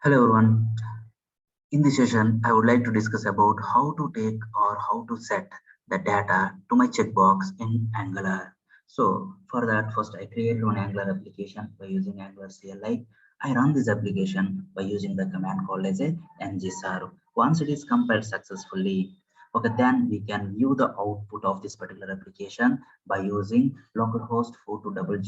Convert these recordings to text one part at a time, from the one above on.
Hello everyone. In this session, I would like to discuss about how to take or how to set the data to my checkbox in Angular. So for that, first I create one Angular application by using Angular CLI. I run this application by using the command called as a ngserve. Once it is compiled successfully, okay, then we can view the output of this particular application by using localhost 4200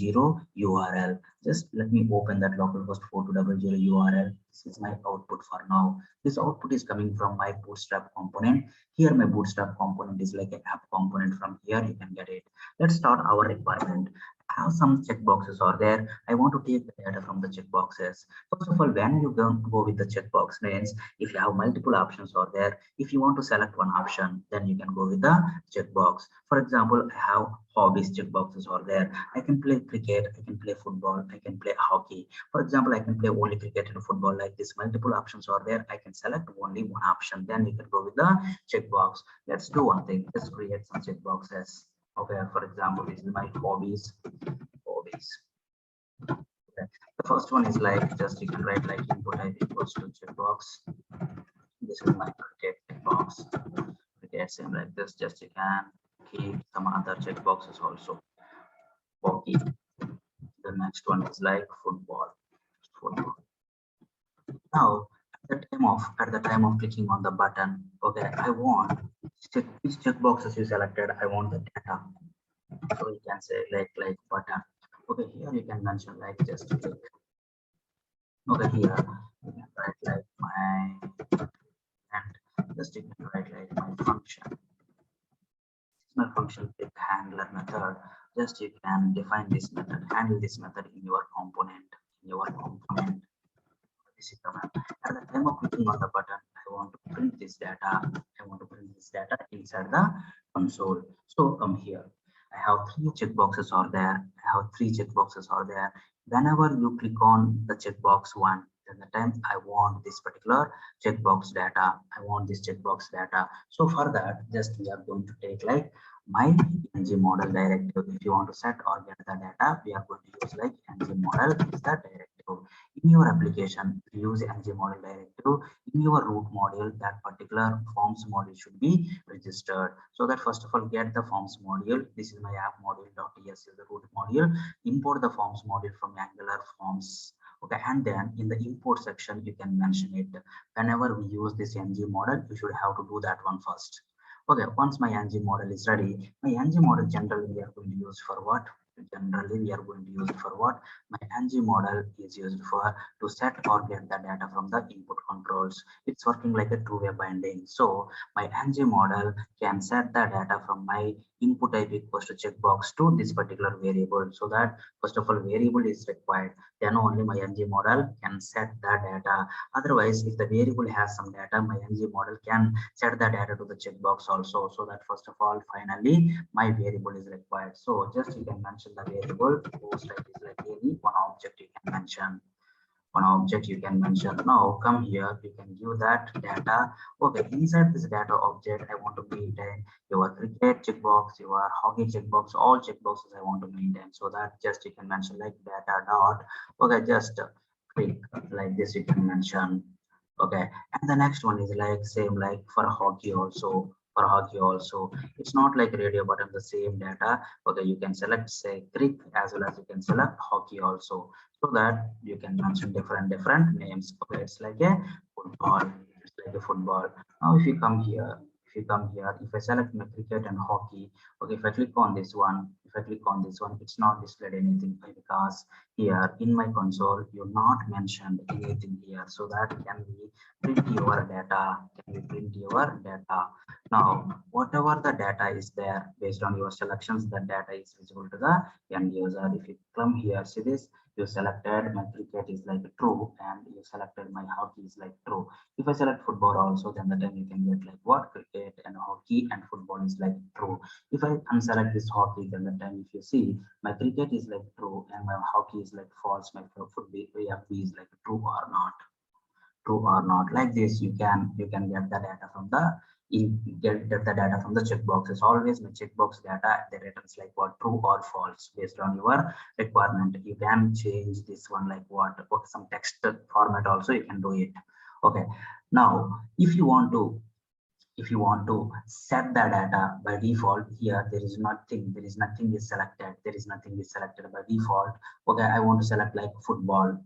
URL. Just let me open that localhost 4200 URL. This is my output for now. This output is coming from my bootstrap component. Here my bootstrap component is like an app component. From here you can get it. Let's start our requirement. I have some checkboxes are there. I want to take the data from the checkboxes. First of all, when you go with the checkbox means if you have multiple options are there, if you want to select one option, then you can go with the checkbox. For example, I have hobbies checkboxes are there. I can play cricket, I can play football, I can play hockey. For example, I can play only cricket and football. Like this, multiple options are there. I can select only one option. Then you can go with the checkbox. Let's do one thing. Let's create some checkboxes. Okay, for example, this is my hobbies. Hobbies. Okay. The first one is like just you can write like input type equals to checkbox. This is my cricket checkbox. Cricket same like this. Just you can keep some other checkboxes also. Hockey. The next one is like football. Football. Now, at the time of clicking on the button, okay, I want which checkboxes you selected. I want the data. So you can say like button. Okay, here you can mention like just click. Okay, here you can write like my and just you can write like my function. This is my function pick handler method. Just you can define this method, handle this method in your component, in your component. This is the map. At the time of clicking on the button, I want to print this data. I want to print this data inside the console. So come here. I have three checkboxes are there. I have three checkboxes are there. Whenever you click on the checkbox one, then the time I want this particular checkbox data. I want this checkbox data. So for that, just we are going to take like my ng model directive. If you want to set or get the data, we are going to use like ng model is the directive. In your application, if you use ng model directive, in your root module, that particular forms module should be registered. So that first of all, get the forms module. This is my app module.ts is the root module. Import the forms module from Angular forms. Okay, and then in the import section, you can mention it. Whenever we use this ng model, you should have to do that one first. Okay, once my ng model is ready, my ng model generally we are going to use for what? Generally, we are going to use it for what? My ng model is used for to set or get the data from the input controls. It's working like a two-way binding. So my ng model can set the data from my input type equals to checkbox to this particular variable. So that first of all variable is required. Then only my ng model can set the data. Otherwise, if the variable has some data, my ng model can set the data to the checkbox also. So that first of all, finally, my variable is required. So just you can mention the variable post type is like any one object you can mention. One object you can mention. Now come here, you can give that data. Okay, inside this data object, I want to maintain your cricket checkbox, your hockey checkbox, all checkboxes I want to maintain. So that just you can mention like data dot. Okay, just click like this you can mention. Okay, and the next one is like same like for hockey also. For hockey also, it's not like radio button the same data. Okay, you can select say crick as well as you can select hockey also, so that you can mention different names. Okay, it's like a football. It's like a football. Now if you come here, if I select my cricket and hockey, okay, if I click on this one, it's not displayed anything because here in my console you not mentioned anything here. So that can be print your data, now whatever the data is there based on your selections, the data is visible to the end user. If you come here, see this, you selected my cricket is like true and you selected my hockey is like true. If I select football also, then the time you can get like what cricket and hockey and football is like true. If I unselect this hockey, then the time if you see my cricket is like true and my hockey is like false, my football is like true or not. true or not. Like this, you can get the data from the get the data from the checkboxes. Always my checkbox data the returns like what, true or false, based on your requirement. You can change this one like what, okay, some text format also you can do it. Okay, now if you want to set the data by default, here there is nothing is selected, by default. Okay, I want to select like football.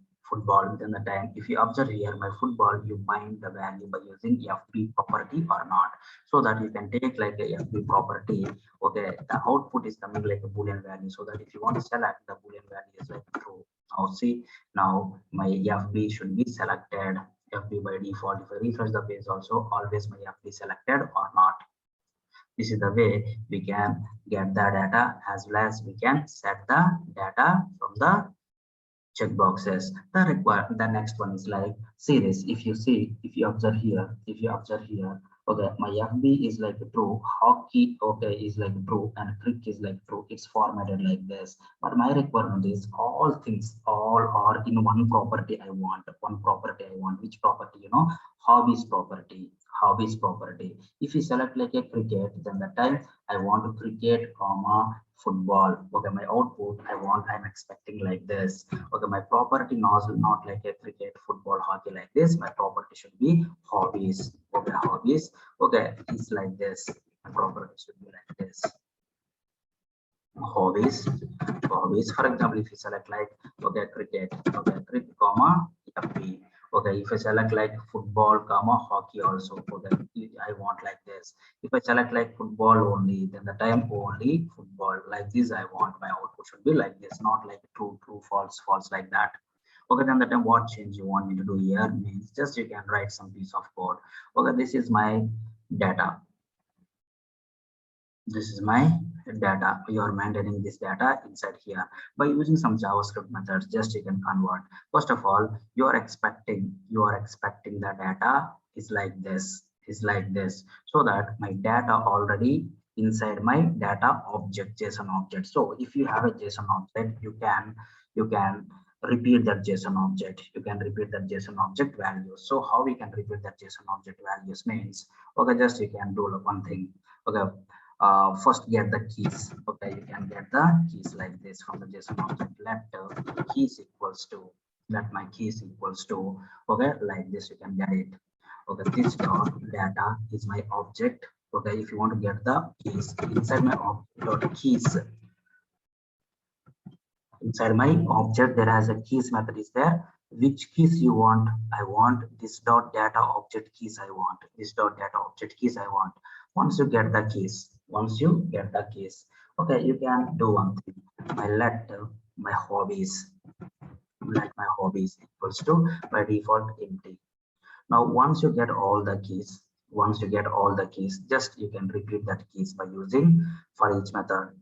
Then the time, if you observe here my football, you bind the value by using fb property or not, so that you can take like a fb property. Okay, the output is coming like a boolean value, so that if you want to select, the boolean value is like true. Now see, now my fb should be selected, fb by default. If I refresh the page also, always my fb selected or not. This is the way we can get the data, as well as we can set the data from the checkboxes. The next one is like series. If you observe here, okay, my fb is like true, hockey, okay, is like true, and cricket is like true. It's formatted like this, but my requirement is all are in one property. I want which property, hobbies property. If you select like a cricket, then the time I want to cricket comma football. Okay, my output I'm expecting like this. Okay, my property not like a cricket, football, hockey like this. My property should be hobbies. Okay, hobbies. Okay, it's like this. My property should be like this. Hobbies. For example, if you select like, okay, cricket, okay, cricket comma fb. Okay, if I select like football comma hockey also, okay, I want like this. If I select like football only, then the time only football like this. I want my output should be like this, not like true, false like that. Okay, then the time what change you want me to do here means just you can write some piece of code. Okay, this is my data. This is my data. You are maintaining this data inside here by using some javascript methods. Just you can convert. First of all, you are expecting the data is like this, so that my data already inside my data object, json object. So if you have a json object, you can repeat that json object. Values. So how we can repeat that json object values means, okay, just you can do one thing. Okay, first get the keys. Okay, you can get the keys like this from the json object. Let my keys equals to, okay, like this you can get it. Okay, this dot data is my object. Okay, if you want to get the keys inside my object dot keys, inside my object there has a keys method is there. Which keys you want? I want this dot data object keys. I want. Once you get the keys, okay, you can do one thing. I let my hobbies equals to by default empty. Now once you get all the keys, just you can repeat that keys by using for each method.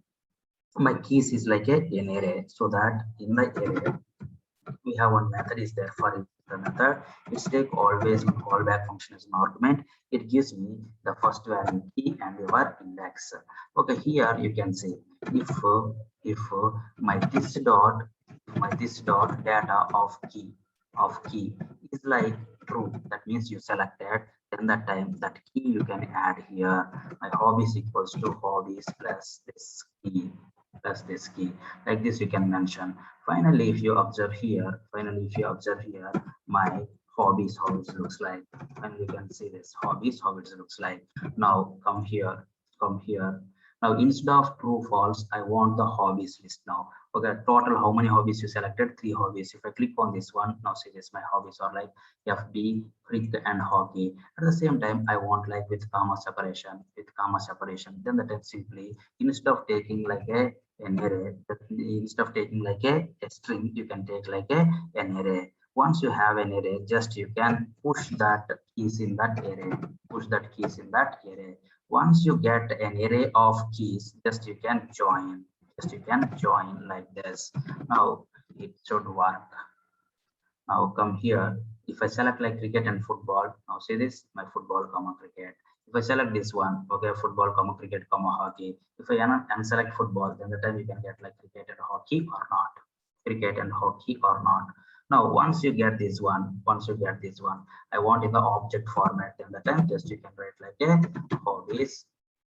My keys is like an array, so that in the array we have one method is there. For the method, it's take always callback function as an argument. It gives me the first value key and your index. Okay, here you can see if my this dot data of key is like true, that means you selected, then that time that key you can add here. My hobbies equals to hobbies plus this key, like this you can mention. Finally, if you observe here, my hobbies how it looks like. And you can see this hobbies how it looks like. Now come here. Now instead of true false, I want the hobbies list now. Okay, total how many hobbies you selected? 3 hobbies. If I click on this one, now see this, my hobbies are like fb, cricket and hockey. At the same time, I want like with comma separation. Then the text simply, instead of taking like an array, instead of taking like a string, you can take like an array. Once you have an array, just you can push that keys in that array. Once you get an array of keys, just you can join like this. Now it should work. Now come here. If I select like cricket and football, now see this, my football comma cricket. If I select this one, okay, football comma cricket comma hockey. If I unselect football, then the time you can get like cricket and hockey or not. Now, once you get this one, I want in the object format. Then the time just you can write like a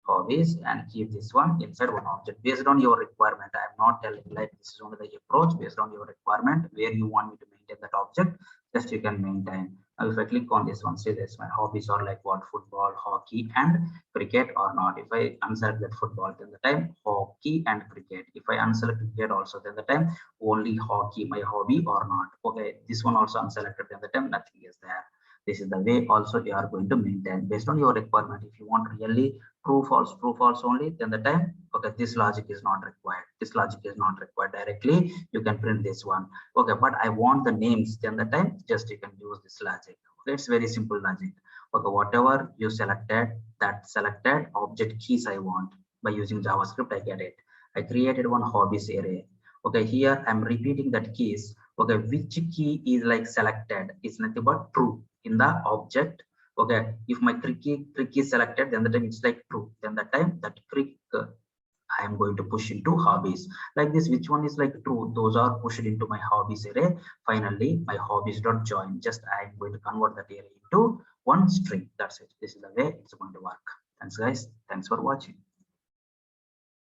hobbies, and keep this one inside one object based on your requirement. I am not telling like this is only the approach based on your requirement where you want me to maintain that object. Just you can maintain. Now, if I click on this one, say this my hobbies are like what, football, hockey, and cricket or not. If I unselect that football, then the time hockey and cricket. If I unselect cricket also, then the time only hockey, my hobby or not. Okay, this one also unselected, then the time nothing is there. This is the way also you are going to maintain based on your requirement. If you want really true false only, then the time okay, this logic is not required. This logic is not required directly. You can print this one. Okay, but I want the names, then the time just you can use this logic. Okay, it's very simple logic. Okay, whatever you selected, that selected object keys I want by using JavaScript, I get it. I created one hobbies array. Okay, here I'm repeating that keys. Okay, which key is like selected is nothing but true in the object. Okay, if my crick is selected, then the time it's like true. Then the time that crick I am going to push into hobbies like this. Which one is like true? Those are pushed into my hobbies array. Finally, my hobbies dot join. Just I am going to convert that array into one string. That's it. This is the way it's going to work. Thanks, guys. Thanks for watching.